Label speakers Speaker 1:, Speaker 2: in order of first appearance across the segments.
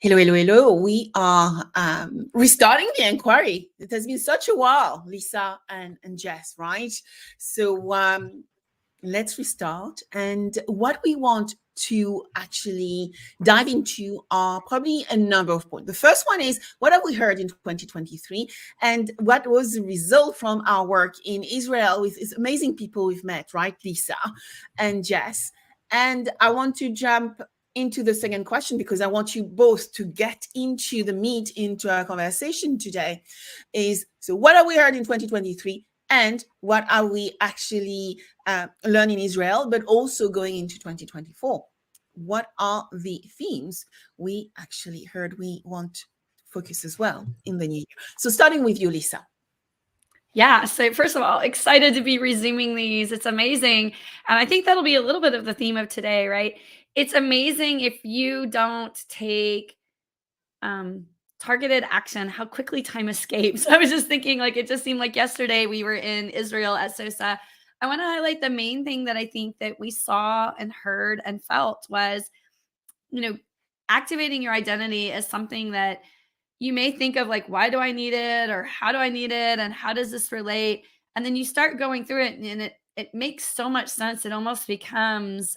Speaker 1: Hello, hello, hello. We are restarting the inquiry. It has been such a while, Lisa and Jess, right? So let's restart. And what we want to actually dive into are probably a number of points. The first one is, what have we heard in 2023? And what was the result from our work in Israel with these amazing people we've met, right, Lisa and Jess? And I want to jump into the second question because I want you both to get into the meat into our conversation today is, so what have we heard in 2023 and what are we actually learning in Israel, but also going into 2024? What are the themes we actually heard we want to focus as well in the new year? So starting with you, Lisa.
Speaker 2: Yeah. So first of all, excited to be resuming these. It's amazing. And I think that'll be a little bit of the theme of today, right? It's amazing if you don't take targeted action, how quickly time escapes. I was just thinking, like, it just seemed like yesterday we were in Israel at SOSA. I want to highlight the main thing that I think that we saw and heard and felt was, activating your identity is something that you may think of like, why do I need it? Or how do I need it? And how does this relate? And then you start going through it and it makes so much sense. It almost becomes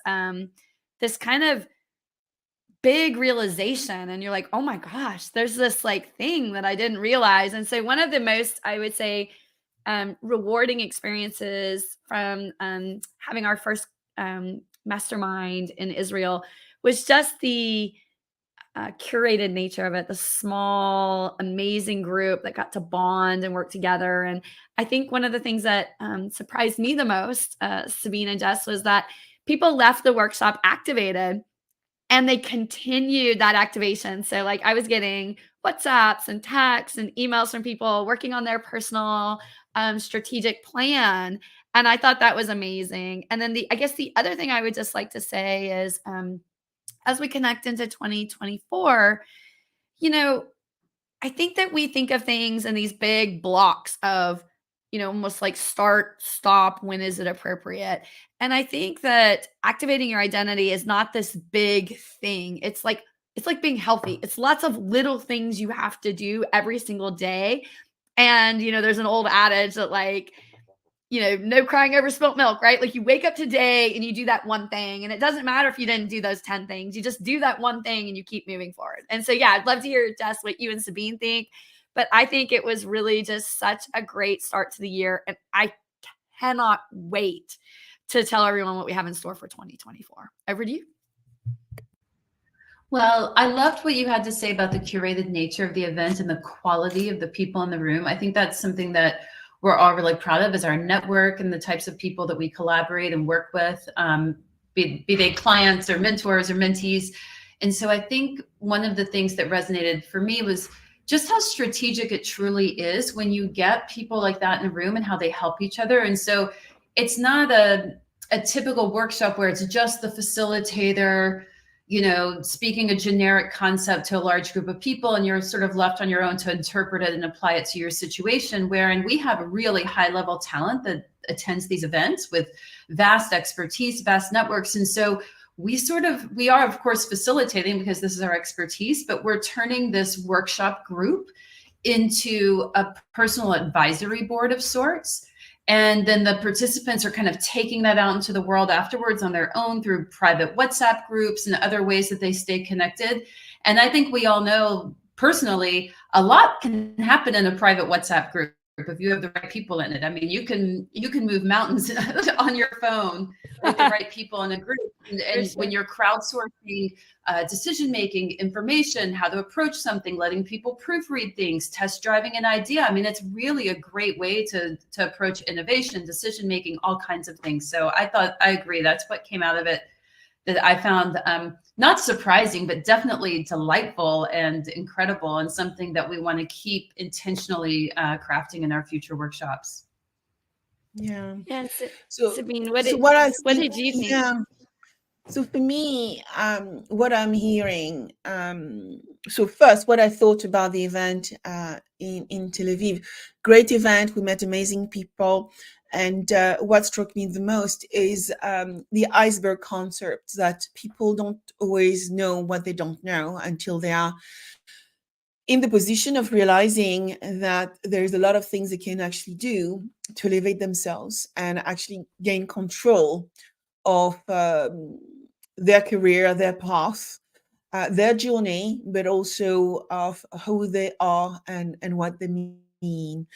Speaker 2: this kind of big realization. And you're like, oh my gosh, there's this like thing that I didn't realize. And so one of the most, I would say, rewarding experiences from having our first mastermind in Israel was just the curated nature of it, the small, amazing group that got to bond and work together. And I think one of the things that surprised me the most, Sabine and Jess, was that people left the workshop activated and they continued that activation. So like I was getting WhatsApps and texts and emails from people working on their personal strategic plan. And I thought that was amazing. And then I guess the other thing I would just like to say is, as we connect into 2024, I think that we think of things in these big blocks of, almost like start, stop, when is it appropriate? And I think that activating your identity is not this big thing. It's like being healthy. It's lots of little things you have to do every single day. And, there's an old adage that like, no crying over spilt milk, right? Like you wake up today and you do that one thing and it doesn't matter if you didn't do those 10 things, you just do that one thing and you keep moving forward. And so, yeah, I'd love to hear, Jess, what you and Sabine think, but I think it was really just such a great start to the year. And I cannot wait to tell everyone what we have in store for 2024. Over to you.
Speaker 3: Well, I loved what you had to say about the curated nature of the event and the quality of the people in the room. I think that's something that we're all really proud of, is our network and the types of people that we collaborate and work with, be they clients or mentors or mentees. And so I think one of the things that resonated for me was just how strategic it truly is when you get people like that in a room and how they help each other. And so it's not a typical workshop where it's just the facilitator, speaking a generic concept to a large group of people and you're sort of left on your own to interpret it and apply it to your situation, wherein we have a really high level talent that attends these events with vast expertise, vast networks. And so we are of course facilitating because this is our expertise, but we're turning this workshop group into a personal advisory board of sorts. And then the participants are kind of taking that out into the world afterwards on their own through private WhatsApp groups and other ways that they stay connected. And I think we all know personally, a lot can happen in a private WhatsApp group if you have the right people in it. I mean, you can move mountains on your phone with the right people in a group. And when you're crowdsourcing decision-making information, how to approach something, letting people proofread things, test driving an idea. I mean, it's really a great way to approach innovation, decision-making, all kinds of things. So I agree. That's what came out of it that I found not surprising, but definitely delightful and incredible, and something that we want to keep intentionally crafting in our future workshops.
Speaker 1: Yeah.
Speaker 2: Yeah,
Speaker 1: So,
Speaker 2: Sabine,
Speaker 1: so what I
Speaker 2: what
Speaker 1: think,
Speaker 2: did you think?
Speaker 1: yeah. So for me, what I'm hearing, so first, what I thought about the event in Tel Aviv, great event. We met amazing people. And what struck me the most is the iceberg concept, that people don't always know what they don't know until they are in the position of realizing that there's a lot of things they can actually do to elevate themselves and actually gain control of their career, their path, their journey, but also of who they are and what they mean,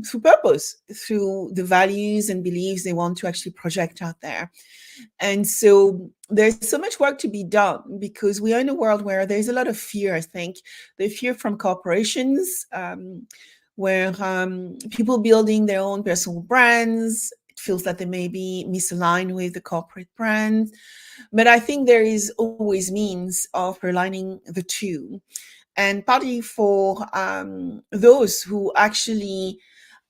Speaker 1: through purpose, through the values and beliefs they want to actually project out there. And so there's so much work to be done, because we are in a world where there's a lot of fear, I think. The fear from corporations, where people building their own personal brands, it feels that they may be misaligned with the corporate brand. But I think there is always means of aligning the two. And partly for those who actually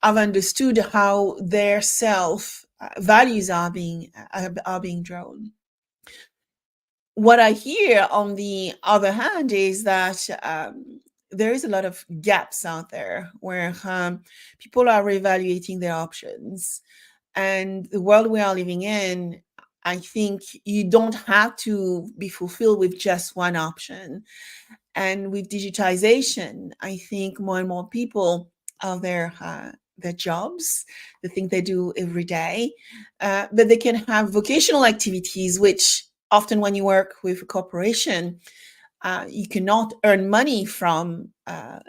Speaker 1: have understood how their self values are being drawn. What I hear, on the other hand, is that there is a lot of gaps out there where people are reevaluating their options. And the world we are living in, I think you don't have to be fulfilled with just one option. And with digitization, I think more and more people have their jobs, the things they do every day, but they can have vocational activities, which often when you work with a corporation, you cannot earn money from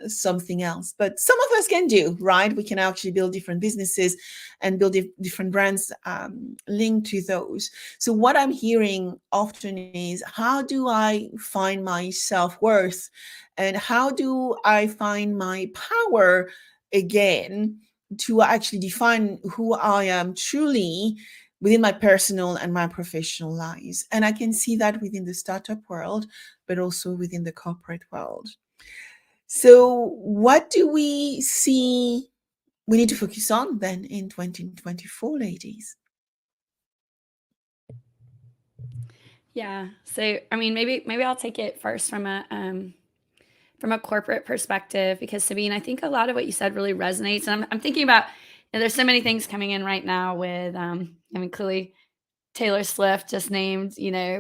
Speaker 1: something else. But some of us can do, right? We can actually build different businesses and build different brands linked to those. So what I'm hearing often is, how do I find my self-worth? And how do I find my power again to actually define who I am truly within my personal and my professional lives? And I can see that within the startup world, but also within the corporate world. So what do we see we need to focus on then in 2024, ladies?
Speaker 2: Yeah. So, I mean, maybe I'll take it first from a corporate perspective, because Sabine, I think a lot of what you said really resonates. And I'm thinking about, there's so many things coming in right now with, I mean, clearly Taylor Swift just named,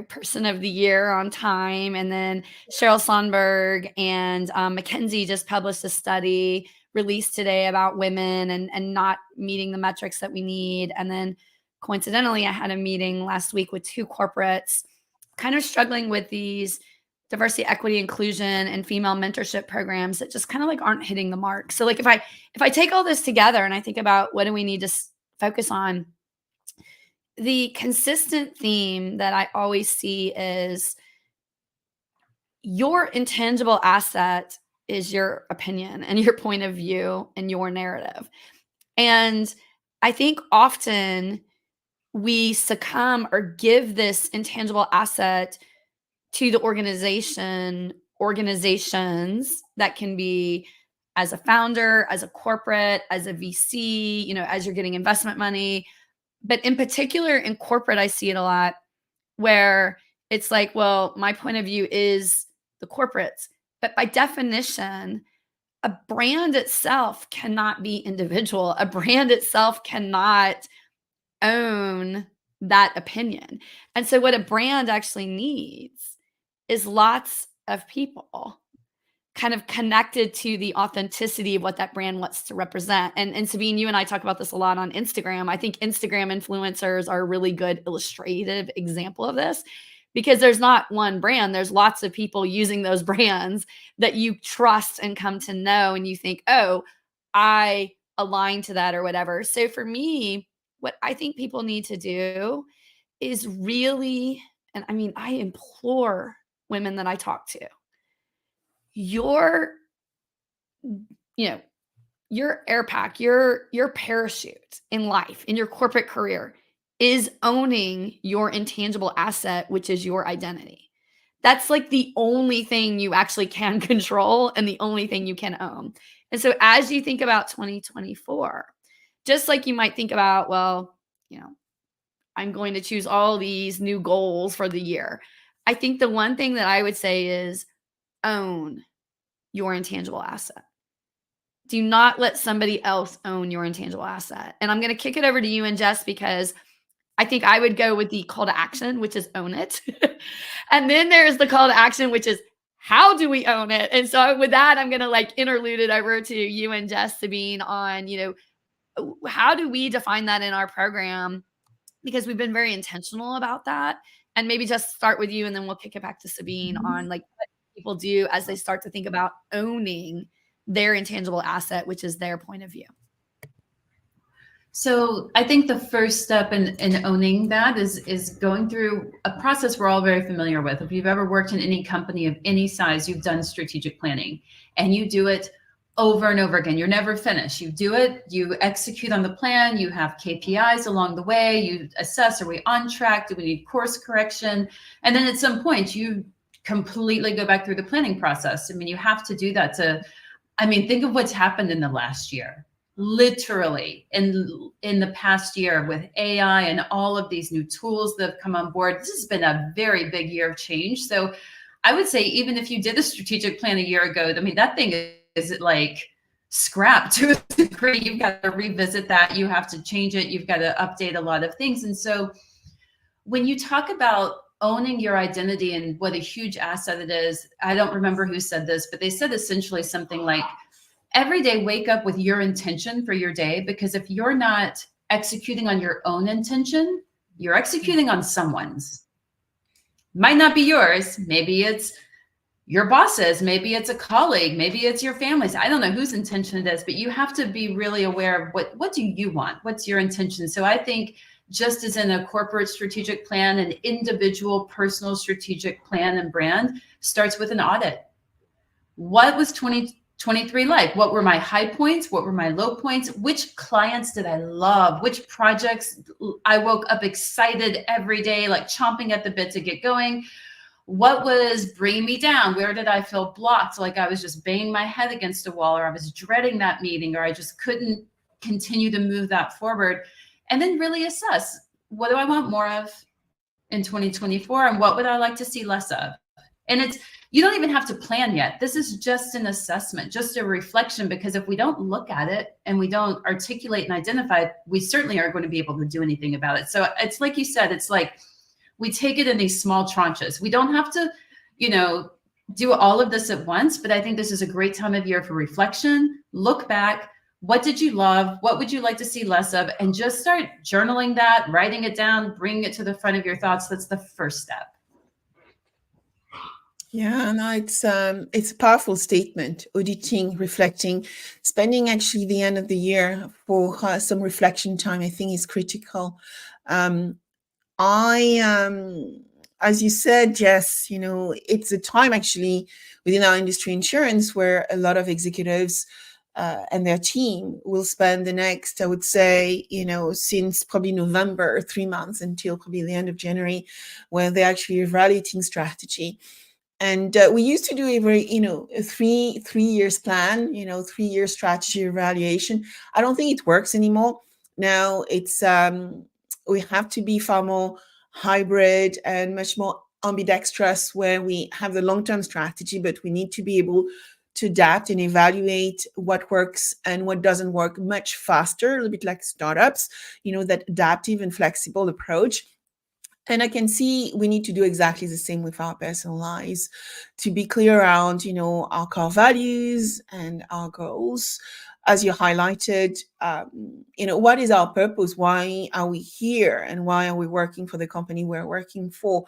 Speaker 2: Person of the Year on Time. And then Sheryl Sandberg and McKinsey just published a study released today about women and not meeting the metrics that we need. And then coincidentally, I had a meeting last week with two corporates kind of struggling with these diversity, equity, inclusion, and female mentorship programs that just kind of like aren't hitting the mark. So like if I take all this together and I think about what do we need to focus on, the consistent theme that I always see is your intangible asset is your opinion and your point of view and your narrative. And I think often we succumb or give this intangible asset to the organizations that can be as a founder, as a corporate, as a VC, as you're getting investment money. But in particular in corporate, I see it a lot where it's like, well, my point of view is the corporates. But by definition, a brand itself cannot be individual. A brand itself cannot own that opinion. And so what a brand actually needs is lots of people kind of connected to the authenticity of what that brand wants to represent. And Sabine, you and I talk about this a lot on Instagram. I think Instagram influencers are a really good illustrative example of this, because there's not one brand. There's lots of people using those brands that you trust and come to know, and you think, oh, I align to that or whatever. So for me, what I think people need to do is really, and I mean, I implore women that I talk to, your your air pack, your parachute in life, in your corporate career is owning your intangible asset, which is your identity. That's like the only thing you actually can control and the only thing you can own. And so as you think about 2024, just like you might think about, well, you know, I'm going to choose all these new goals for the year. I think the one thing that I would say is own your intangible asset. Do not let somebody else own your intangible asset. And I'm going to kick it over to you and Jess, because I think I would go with the call to action, which is own it. And then there's the call to action, which is how do we own it? And so with that, I'm going to like interlude it over to you and Jess, Sabine, on, how do we define that in our program? Because we've been very intentional about that. And maybe just start with you, and then we'll kick it back to Sabine on like what people do as they start to think about owning their intangible asset, which is their point of view.
Speaker 3: So I think the first step in owning that is going through a process we're all very familiar with. If you've ever worked in any company of any size, you've done strategic planning, and you do it over and over again. You're never finished. You do it, you execute on the plan, you have KPIs along the way, you assess, are we on track? Do we need course correction? And then at some point you completely go back through the planning process. I mean, you have to do that think of what's happened in the last year. Literally in the past year with AI and all of these new tools that have come on board, this has been a very big year of change. So I would say, even if you did a strategic plan a year ago, I mean, that thing is like scrap to a degree. You've got to revisit that. You have to change it. You've got to update a lot of things. And so when you talk about owning your identity and what a huge asset it is, I don't remember who said this, but they said essentially something like, every day, wake up with your intention for your day, because if you're not executing on your own intention, you're executing on someone's. Might not be yours. Maybe it's your boss's, maybe it's a colleague, maybe it's your family's. I don't know whose intention it is, but you have to be really aware of what do you want? What's your intention? So I think just as in a corporate strategic plan, an individual personal strategic plan and brand starts with an audit. What was 2023 like? What were my high points? What were my low points? Which clients did I love? Which projects I woke up excited every day, like chomping at the bit to get going? What was bringing me down? Where did I feel blocked? Like I was just banging my head against a wall, or I was dreading that meeting, or I just couldn't continue to move that forward. And then really assess, what do I want more of in 2024? And what would I like to see less of? And you don't even have to plan yet. This is just an assessment, just a reflection, because if we don't look at it and we don't articulate and identify it, we certainly aren't going to be able to do anything about it. So it's like you said, it's like we take it in these small tranches. We don't have to, do all of this at once, but I think this is a great time of year for reflection. Look back. What did you love? What would you like to see less of? And just start journaling that, writing it down, bringing it to the front of your thoughts. That's the first step.
Speaker 1: Yeah, no, it's a powerful statement. Auditing, reflecting, spending actually the end of the year for some reflection time, I think is critical. As you said, Jess, it's a time actually within our industry, insurance, where a lot of executives and their team will spend the next, I would say, since probably November, 3 months until probably the end of January, where they're actually evaluating strategy. And we used to do a 3 years plan, 3 year strategy evaluation. I don't think it works anymore. Now it's we have to be far more hybrid and much more ambidextrous, where we have the long-term strategy, but we need to be able to adapt and evaluate what works and what doesn't work much faster, a little bit like startups, that adaptive and flexible approach. And I can see we need to do exactly the same with our personal lives, to be clear around, our core values and our goals. As you highlighted, what is our purpose? Why are we here? And why are we working for the company we're working for?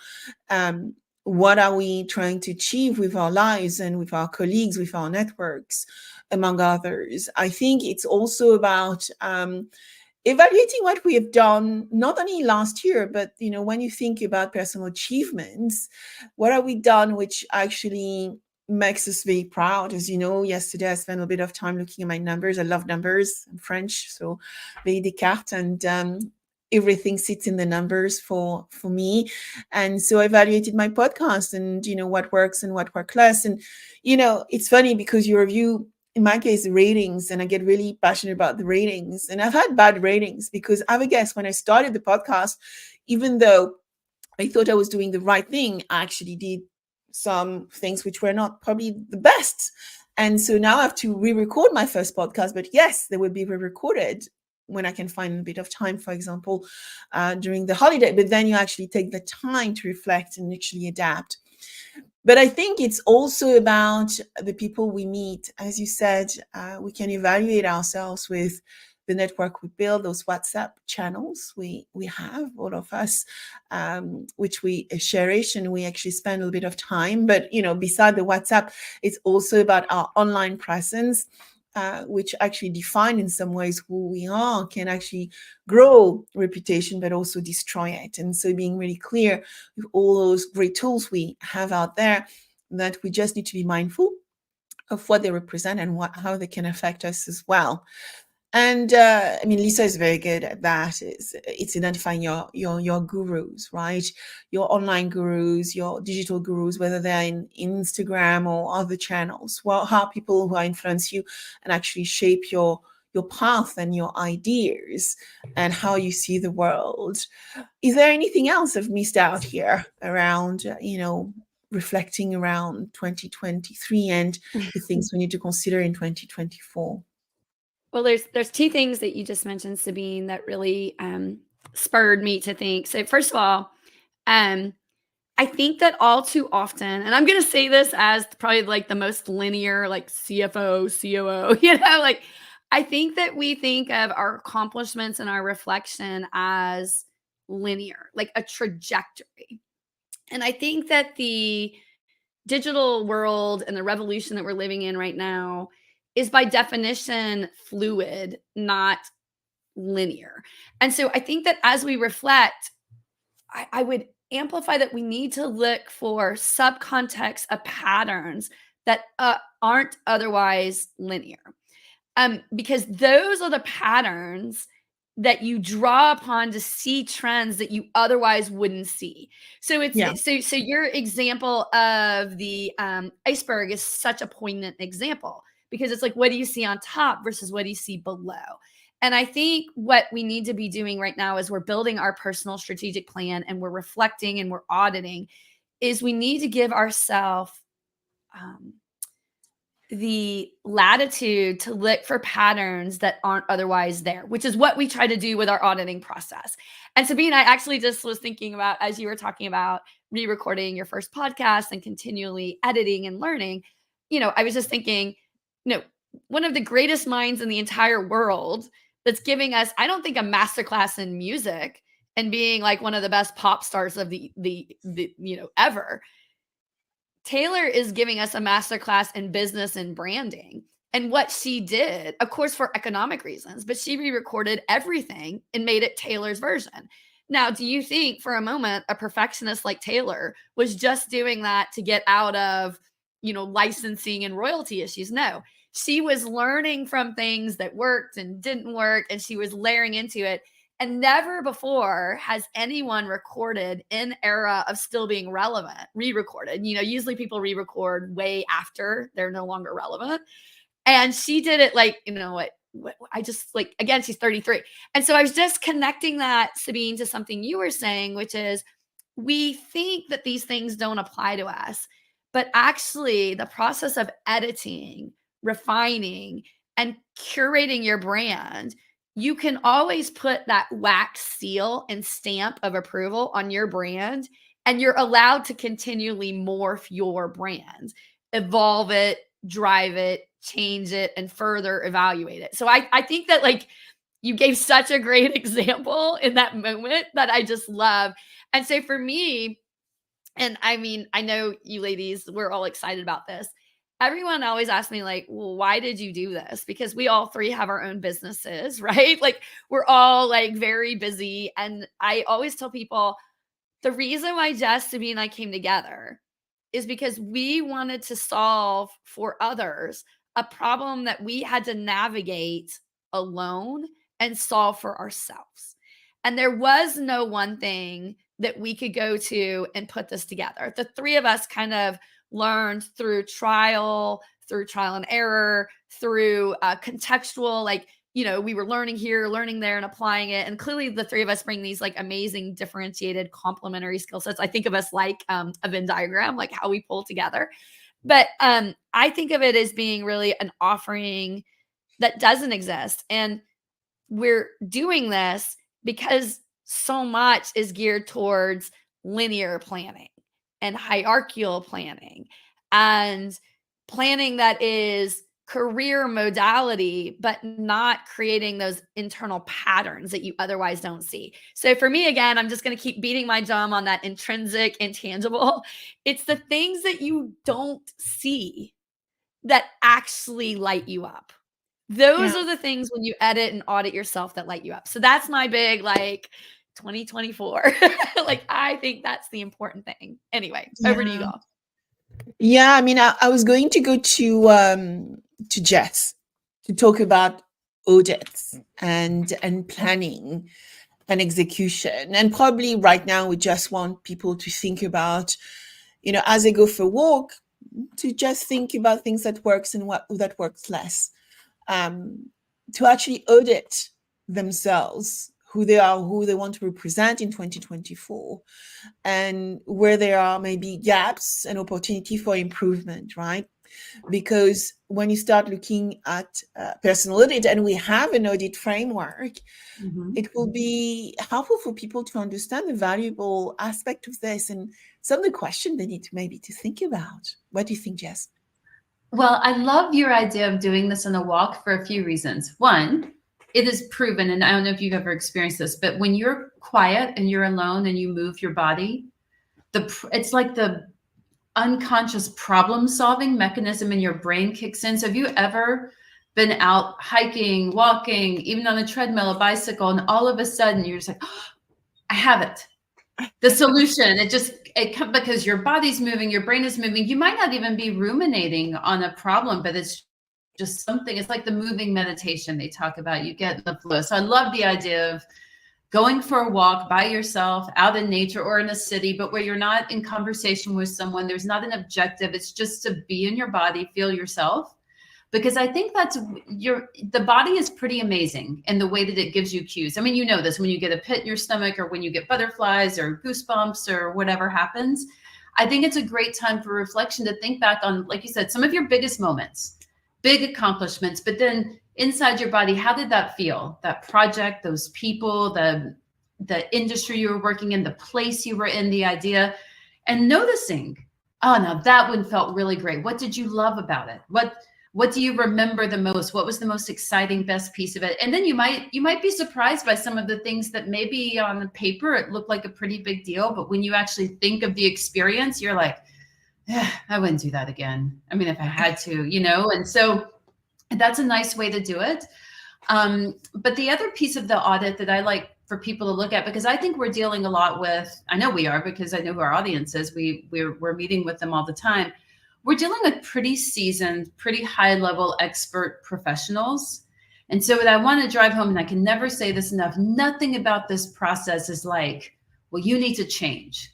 Speaker 1: What are we trying to achieve with our lives and with our colleagues, with our networks, among others? I think it's also about evaluating what we have done, not only last year, but, when you think about personal achievements, what have we done which actually makes us very proud? As you know, yesterday I spent a bit of time looking at my numbers. I love numbers. I'm French, so very Descartes. And everything sits in the numbers for me. And so I evaluated my podcast and, what works and what works less. And, it's funny because you review, in my case, the ratings, and I get really passionate about the ratings. And I've had bad ratings because I have a guess when I started the podcast, even though I thought I was doing the right thing, I actually did some things which were not probably the best. And so now I have to re-record my first podcast, but yes, they will be re-recorded when I can find a bit of time, for example, during the holiday. But then you actually take the time to reflect and actually adapt. But I think it's also about the people we meet. As you said, we can evaluate ourselves with the network we build, those WhatsApp channels we have, all of us, which we cherish and we actually spend a little bit of time. But, beside the WhatsApp, it's also about our online presence, which actually define in some ways who we are, can actually grow reputation, but also destroy it. And so being really clear with all those great tools we have out there, that we just need to be mindful of what they represent and how they can affect us as well. And Lisa is very good at that. It's identifying your gurus, right? Your online gurus, your digital gurus, whether they're in Instagram or other channels. Well, how people who influence you and actually shape your path and your ideas and how you see the world. Is there anything else I've missed out here around, reflecting around 2023 and the things we need to consider in 2024?
Speaker 2: Well, there's two things that you just mentioned, Sabine, that really spurred me to think. So first of all, I think that all too often, and I'm going to say this as probably like the most linear, like CFO, COO, like I think that we think of our accomplishments and our reflection as linear, like a trajectory. And I think that the digital world and the revolution that we're living in right now is by definition fluid, not linear. And so I think that as we reflect, I would amplify that we need to look for subcontext of patterns that aren't otherwise linear. Because those are the patterns that you draw upon to see trends that you otherwise wouldn't see. So so your example of the iceberg is such a poignant example, because it's like, what do you see on top versus what do you see below? And I think what we need to be doing right now is we're building our personal strategic plan and we're reflecting and we're auditing, is we need to give ourselves the latitude to look for patterns that aren't otherwise there, which is what we try to do with our auditing process. And Sabine, I actually just was thinking about, as you were talking about re-recording your first podcast and continually editing and learning, I was just thinking, one of the greatest minds in the entire world that's giving us, I don't think, a masterclass in music and being like one of the best pop stars of the ever. Taylor is giving us a masterclass in business and branding. And what she did, of course, for economic reasons, but she re-recorded everything and made it Taylor's version. Now, do you think for a moment a perfectionist like Taylor was just doing that to get out of, licensing and royalty issues? No, she was learning from things that worked and didn't work, and she was layering into it. And never before has anyone recorded in era of still being relevant, re-recorded. Usually people re-record way after they're no longer relevant. And she did it like, I just like, again, she's 33. And so I was just connecting that, Sabine, to something you were saying, which is we think that these things don't apply to us, but actually the process of editing, refining, and curating your brand, you can always put that wax seal and stamp of approval on your brand, and you're allowed to continually morph your brand, evolve it, drive it, change it, and further evaluate it. So I think that like you gave such a great example in that moment that I just love. And so for me, and I mean, I know you ladies, we're all excited about this. Everyone always asks me like, well, why did you do this? Because we all three have our own businesses, right? Like we're all like very busy. And I always tell people the reason why Jess, Sabine, and I came together is because we wanted to solve for others a problem that we had to navigate alone and solve for ourselves. And there was no one thing that we could go to and put this together. The three of us kind of learned through trial and error, through contextual, like, you know, we were learning here, learning there, and applying it. And clearly the three of us bring these like amazing, differentiated, complementary skill sets. I think of us like a Venn diagram, like how we pull together. But I think of it as being really an offering that doesn't exist. And we're doing this because so much is geared towards linear planning and hierarchical planning and planning that is career modality, but not creating those internal patterns that you otherwise don't see. So for me, again, I'm just going to keep beating my drum on that intrinsic, intangible. It's the things that you don't see that actually light you up. Those are the things when you edit and audit yourself that light you up. So that's my big, like, 2024. Like, I think that's the important thing. Anyway, over to you all.
Speaker 1: Yeah, I mean, I was going to go to Jess to talk about audits and planning and execution. And probably right now we just want people to think about, you know, as they go for a walk, to just think about things that works and what that works less. To actually audit themselves, who they are, who they want to represent in 2024, and where there are maybe gaps and opportunity for improvement, right? Because when you start looking at personal audit, and we have an audit framework, it will be helpful for people to understand the valuable aspect of this and some of the questions they need to maybe to think about. What do you think, Jess?
Speaker 3: Well, I love your idea of doing this on a walk for a few reasons. One, it is proven, and I don't know if you've ever experienced this, but when you're quiet and you're alone and you move your body, it's like the unconscious problem-solving mechanism in your brain kicks in. So have you ever been out hiking, walking, even on a treadmill, a bicycle, and all of a sudden you're just like, oh, I have it. The solution, it comes because your body's moving, your brain is moving. You might not even be ruminating on a problem, but it's just something. It's like the moving meditation they talk about. You get the flow. So I love the idea of going for a walk by yourself out in nature or in a city, but where you're not in conversation with someone. There's not an objective. It's just to be in your body, feel yourself. Because I think the body is pretty amazing in the way that it gives you cues. I mean, you know this, when you get a pit in your stomach or when you get butterflies or goosebumps or whatever happens. I think it's a great time for reflection to think back on, like you said, some of your biggest moments, big accomplishments, but then inside your body, how did that feel? That project, those people, the industry you were working in, the place you were in, the idea, and noticing, oh, now that one felt really great. What did you love about it? What do you remember the most? What was the most exciting, best piece of it? And then you might be surprised by some of the things that maybe on the paper it looked like a pretty big deal, but when you actually think of the experience, you're like, I wouldn't do that again. I mean, if I had to, you know. And so that's a nice way to do it. But the other piece of the audit that I like for people to look at, because I think we're dealing a lot with, I know we are, because I know who our audience is. We're meeting with them all the time. We're dealing with pretty seasoned, pretty high level expert professionals. And so what I want to drive home, and I can never say this enough, nothing about this process is like, well, you need to change.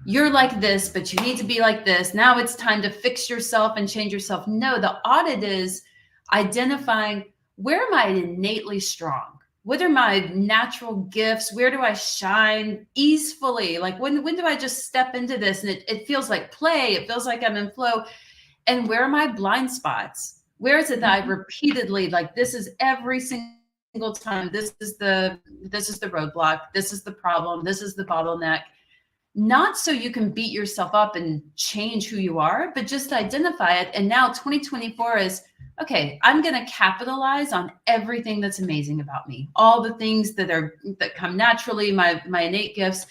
Speaker 3: You're like this, but you need to be like this. Now it's time to fix yourself and change yourself. No, the audit is identifying, where am I innately strong? What are my natural gifts? Where do I shine easefully? Like when do I just step into this and it feels like play? It feels like I'm in flow. And where are my blind spots? Where is it that I repeatedly, like, this is every single time, this is the roadblock, this is the problem, this is the bottleneck. Not so you can beat yourself up and change who you are, but just identify it. And now 2024 is, okay, I'm going to capitalize on everything that's amazing about me. All the things that come naturally, my innate gifts,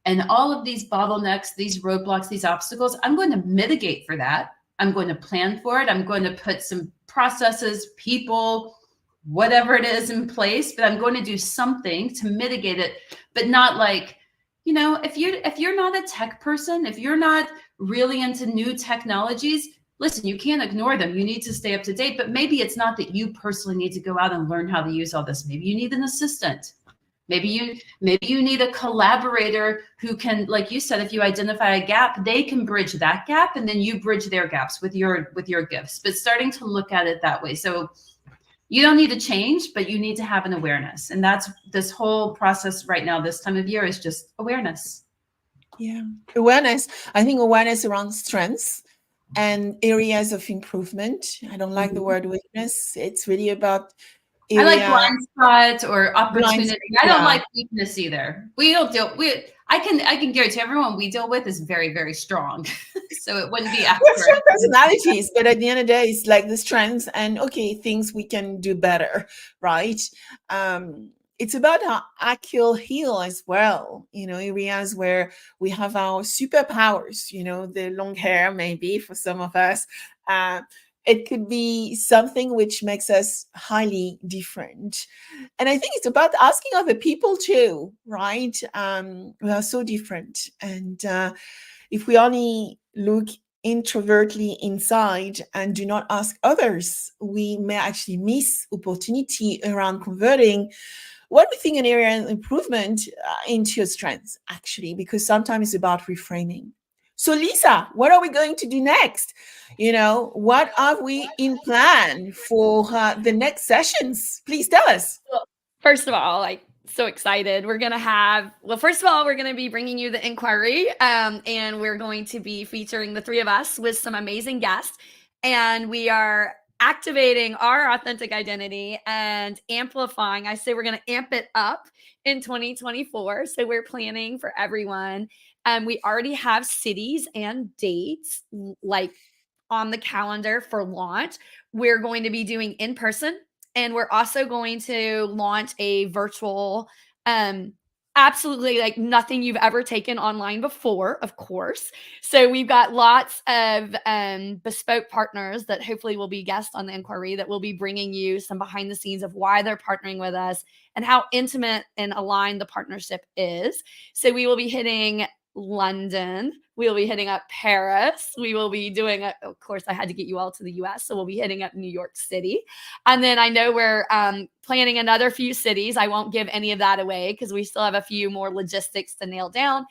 Speaker 3: and all of these bottlenecks, these roadblocks, these obstacles, I'm going to mitigate for that. I'm going to plan for it. I'm going to put some processes, people, whatever it is in place, but I'm going to do something to mitigate it, but not like, you know, if you're not a tech person, if you're not really into new technologies, listen, you can't ignore them. You need to stay up to date, but maybe it's not that you personally need to go out and learn how to use all this. Maybe you need an assistant. Maybe you need a collaborator who can, like you said, if you identify a gap, they can bridge that gap, and then you bridge their gaps with your gifts. But starting to look at it that way. So you don't need to change, but you need to have an awareness. And that's this whole process right now, this time of year, is just awareness.
Speaker 1: Yeah, awareness. I think awareness around strengths and areas of improvement. I don't like the word weakness. It's really about
Speaker 3: I like blind spots or opportunity. I don't like weakness either. I can guarantee everyone we deal with is very, very strong. So it wouldn't be accurate.
Speaker 1: We're strong personalities, but at the end of the day, it's like the strengths and things we can do better, right? It's about our actual heal as well, areas where we have our superpowers, the long hair, maybe for some of us. It could be something which makes us highly different. And I think it's about asking other people too, right? We are so different. And if we only look introvertly inside and do not ask others, we may actually miss opportunity around converting what we think an area of improvement into a strength, actually, because sometimes it's about reframing. So, Lisa, what are we going to do next? What are we in plan for the next sessions? Please tell us.
Speaker 2: Well, first of all, so excited. We're going to be bringing you the Enquiry, and we're going to be featuring the three of us with some amazing guests. And we are activating our authentic identity and amplifying. I say we're going to amp it up in 2024. So we're planning for everyone. We already have cities and dates on the calendar for launch. We're going to be doing in person, and we're also going to launch a virtual, absolutely like nothing you've ever taken online before, of course. So we've got lots of bespoke partners that hopefully will be guests on the Enquiry that will be bringing you some behind the scenes of why they're partnering with us and how intimate and aligned the partnership is. So we will be hitting London. We'll be hitting up Paris. We will be doing, of course, I had to get you all to the US. So we'll be hitting up New York City. And then I know we're planning another few cities. I won't give any of that away because we still have a few more logistics to nail down.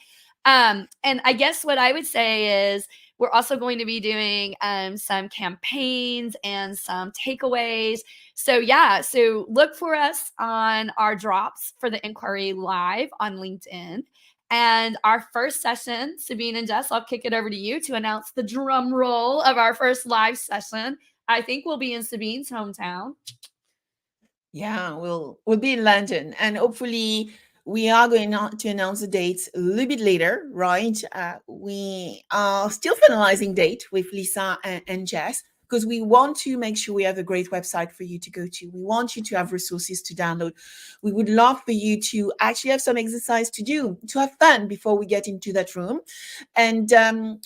Speaker 2: And I guess what I would say is we're also going to be doing some campaigns and some takeaways. So look for us on our drops for the Enquiry live on LinkedIn. And our first session, Sabine and Jess, I'll kick it over to you to announce the drum roll of our first live session. I think we'll be in Sabine's hometown.
Speaker 1: Yeah, we'll be in London, and hopefully we are going to announce the dates a little bit later, right? We are still finalizing date with Lisa and Jess, because we want to make sure we have a great website for you to go to. We want you to have resources to download. We would love for you to actually have some exercise to do, to have fun before we get into that room. And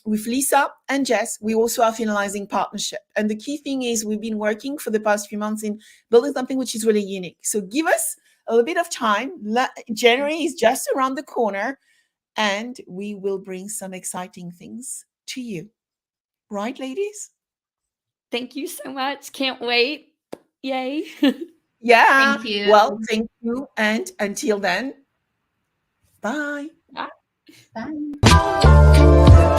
Speaker 1: with Lisa and Jess, we also are finalizing partnership. And the key thing is we've been working for the past few months in building something which is really unique. So give us a little bit of time. January is just around the corner, and we will bring some exciting things to you. Right, ladies?
Speaker 2: Thank you so much. Can't wait. Yay.
Speaker 1: Yeah.
Speaker 3: Thank you.
Speaker 1: Well, thank you. And until then, bye.
Speaker 2: Bye.
Speaker 3: Bye.